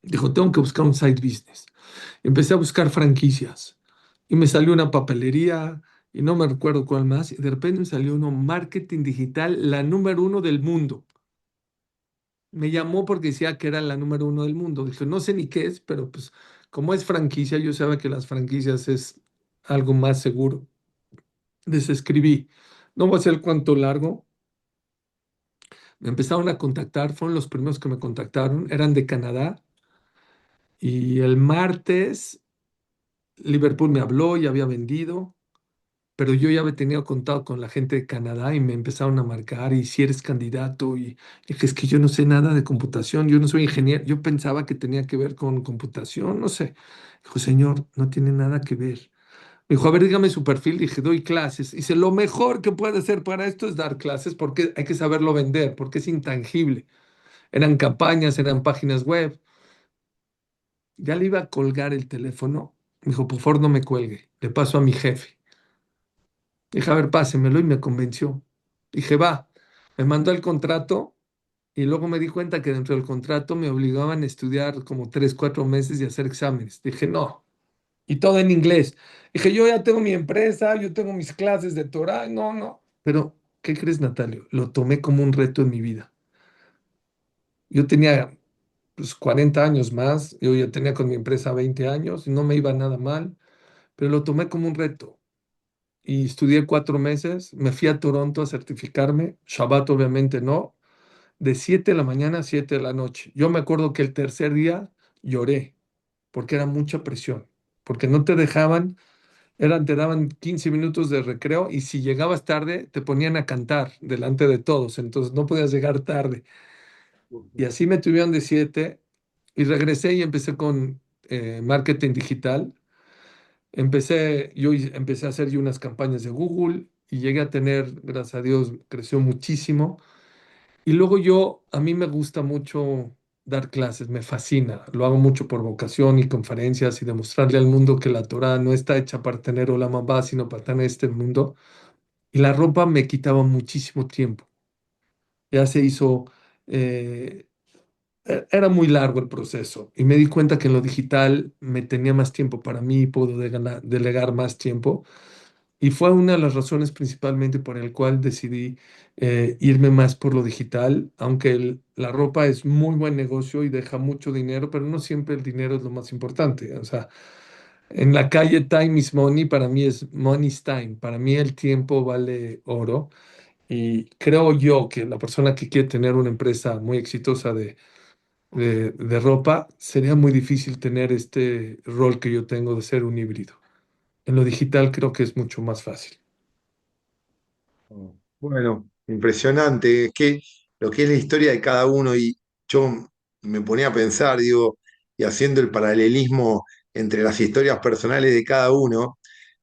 Dijo, tengo que buscar un side business. Empecé a buscar franquicias y me salió una papelería y no me recuerdo cuál más. Y de repente me salió uno, marketing digital, la número uno del mundo. Me llamó porque decía que era la número uno del mundo. Dije, no sé ni qué es, pero pues como es franquicia, yo sabía que las franquicias es algo más seguro. Les escribí. No voy a hacer el cuento largo. Me empezaron a contactar, fueron los primeros que me contactaron, eran de Canadá. Y el martes Liverpool me habló y había vendido, pero yo ya había tenido contacto con la gente de Canadá y me empezaron a marcar y si eres candidato y dije, es que yo no sé nada de computación, yo no soy ingeniero, yo pensaba que tenía que ver con computación, no sé. Dijo, señor, no tiene nada que ver. Me dijo, a ver, dígame su perfil. Dije, doy clases. Dice, lo mejor que puede hacer para esto es dar clases porque hay que saberlo vender, porque es intangible. Eran campañas, eran páginas web. Ya le iba a colgar el teléfono. Me dijo, por favor, no me cuelgue. Le paso a mi jefe. Dije, a ver, pásemelo y me convenció. Dije, va. Me mandó el contrato y luego me di cuenta que dentro del contrato me obligaban a estudiar como 3, 4 meses y hacer exámenes. Dije, no. Y todo en inglés. Dije, yo ya tengo mi empresa, yo tengo mis clases de Torah. No, no. Pero, ¿qué crees, Natalio? Lo tomé como un reto en mi vida. Yo tenía pues 40 años más, yo ya tenía con mi empresa 20 años, no me iba nada mal, pero lo tomé como un reto y estudié 4 meses, me fui a Toronto a certificarme, Shabbat obviamente no, de 7 de la mañana a 7 de la noche. Yo me acuerdo que el tercer día lloré porque era mucha presión, porque no te dejaban, te daban 15 minutos de recreo y si llegabas tarde te ponían a cantar delante de todos, entonces no podías llegar tarde. Y así me tuvieron de 7 y regresé y empecé con marketing digital. Empecé a hacer yo unas campañas de Google y llegué a tener, gracias a Dios, creció muchísimo. Y luego a mí me gusta mucho dar clases, me fascina. Lo hago mucho por vocación y conferencias y demostrarle al mundo que la Torah no está hecha para tener Olam Abba, sino para tener este mundo. Y la ropa me quitaba muchísimo tiempo. Ya se hizo, eh, era muy largo el proceso y me di cuenta que en lo digital me tenía más tiempo para mí y puedo delegar más tiempo. Y fue una de las razones principalmente por el cual decidí irme más por lo digital, aunque la ropa es muy buen negocio y deja mucho dinero, pero no siempre el dinero es lo más importante. O sea, en la calle time is money, para mí es money's time, para mí el tiempo vale oro. Y creo yo que la persona que quiere tener una empresa muy exitosa de ropa, sería muy difícil tener este rol que yo tengo de ser un híbrido. En lo digital creo que es mucho más fácil. Bueno, impresionante. Es que lo que es la historia de cada uno, y yo me ponía a pensar, digo, y haciendo el paralelismo entre las historias personales de cada uno,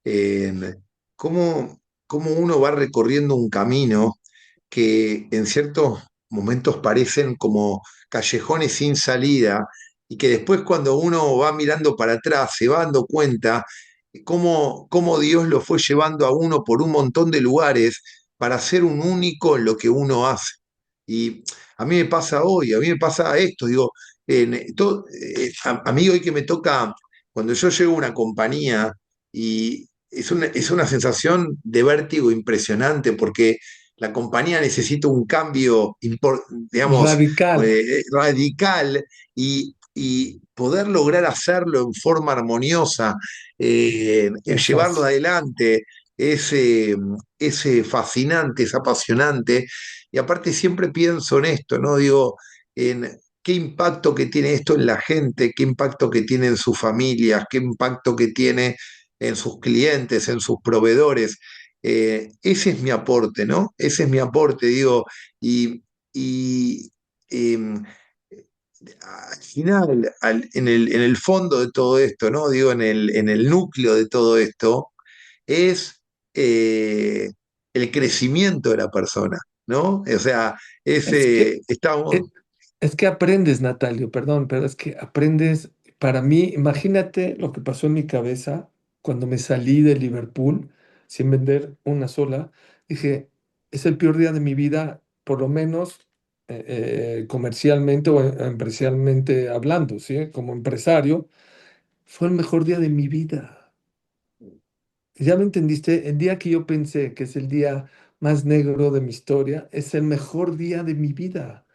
en cómo uno va recorriendo un camino que en ciertos momentos parecen como callejones sin salida, y que después cuando uno va mirando para atrás se va dando cuenta cómo Dios lo fue llevando a uno por un montón de lugares para ser un único en lo que uno hace. Y a mí me pasa hoy, a mí me pasa esto, digo, a mí hoy que me toca, cuando yo llego a una compañía y es una sensación de vértigo impresionante porque la compañía necesita un cambio, digamos, Radical, radical y poder lograr hacerlo en forma armoniosa, me llevarlo fascina. adelante, es fascinante, es apasionante. Y aparte siempre pienso en esto, ¿no? Digo, en qué impacto que tiene esto en la gente, qué impacto que tiene en sus familias, qué impacto que tiene en sus clientes, en sus proveedores. Ese es mi aporte, ¿no? Ese es mi aporte, digo, y em, al final, en el fondo de todo esto, ¿no? Digo, en el núcleo de todo esto, es el crecimiento de la persona, ¿no? O sea, Es que, estamos. eh, es que aprendes, Natalio, perdón, pero es que aprendes, para mí, imagínate lo que pasó en mi cabeza cuando me salí de Liverpool sin vender una sola. Dije, es el peor día de mi vida, por lo menos comercialmente o empresarialmente hablando, ¿sí? Como empresario, fue el mejor día de mi vida. ¿Ya me entendiste? El día que yo pensé que es el día más negro de mi historia, es el mejor día de mi vida,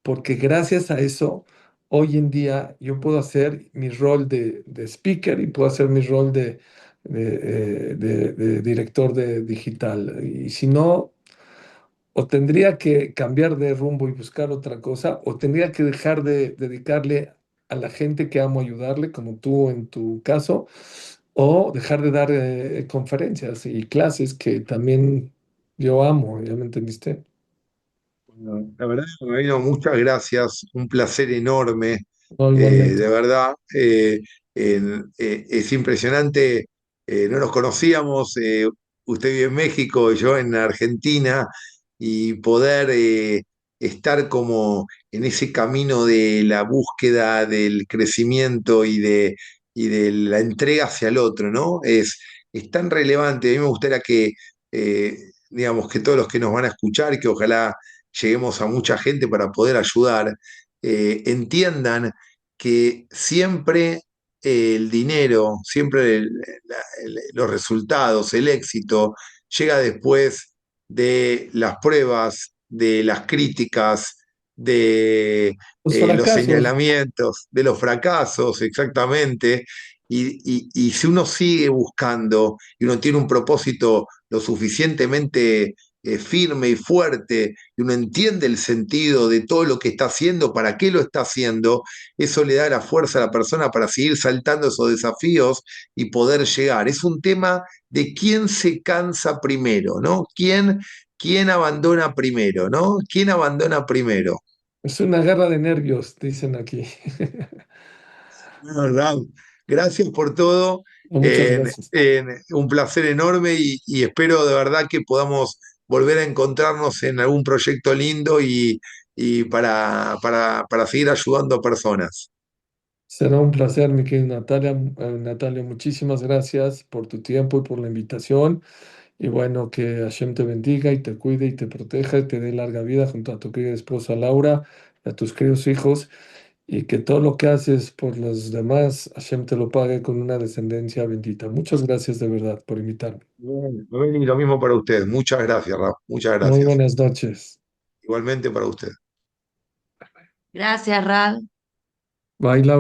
porque gracias a eso, hoy en día yo puedo hacer mi rol de speaker y puedo hacer mi rol de director de digital. Y si no, o tendría que cambiar de rumbo y buscar otra cosa, o tendría que dejar de dedicarle a la gente que amo ayudarle, como tú en tu caso, o dejar de dar conferencias y clases que también yo amo, ¿ya me entendiste? Bueno, la verdad, Marino, muchas gracias, un placer enorme, No, igualmente. de verdad. Es impresionante, no nos conocíamos, usted vive en México, yo en Argentina, y poder estar como en ese camino de la búsqueda del crecimiento y de la entrega hacia el otro, ¿no? Es tan relevante. A mí me gustaría que, digamos, que todos los que nos van a escuchar, que ojalá lleguemos a mucha gente para poder ayudar, entiendan que siempre el dinero, siempre los resultados, el éxito, llega después de las pruebas, de las críticas, de Los los fracasos. señalamientos, de los fracasos, exactamente. Y si uno sigue buscando y uno tiene un propósito lo suficientemente firme y fuerte, y uno entiende el sentido de todo lo que está haciendo, para qué lo está haciendo, eso le da la fuerza a la persona para seguir saltando esos desafíos y poder llegar. Es un tema de quién se cansa primero, ¿no? ¿Quién abandona primero, ¿no? ¿Quién abandona primero? Es una guerra de nervios, dicen aquí. Bueno, Ram, gracias por todo. Muchas gracias. Un placer enorme y espero de verdad que podamos volver a encontrarnos en algún proyecto lindo y para seguir ayudando a personas. Será un placer, mi querida Natalia. Natalia, muchísimas gracias por tu tiempo y por la invitación. Y bueno, que Hashem te bendiga y te cuide y te proteja y te dé larga vida junto a tu querida esposa Laura, a tus queridos hijos, y que todo lo que haces por los demás, Hashem te lo pague con una descendencia bendita. Muchas gracias de verdad por invitarme. Bueno, y lo mismo para ustedes. Muchas gracias, Ram. Muchas Muy gracias. buenas noches. Igualmente para ustedes. Gracias, Rad. Bye, Laura.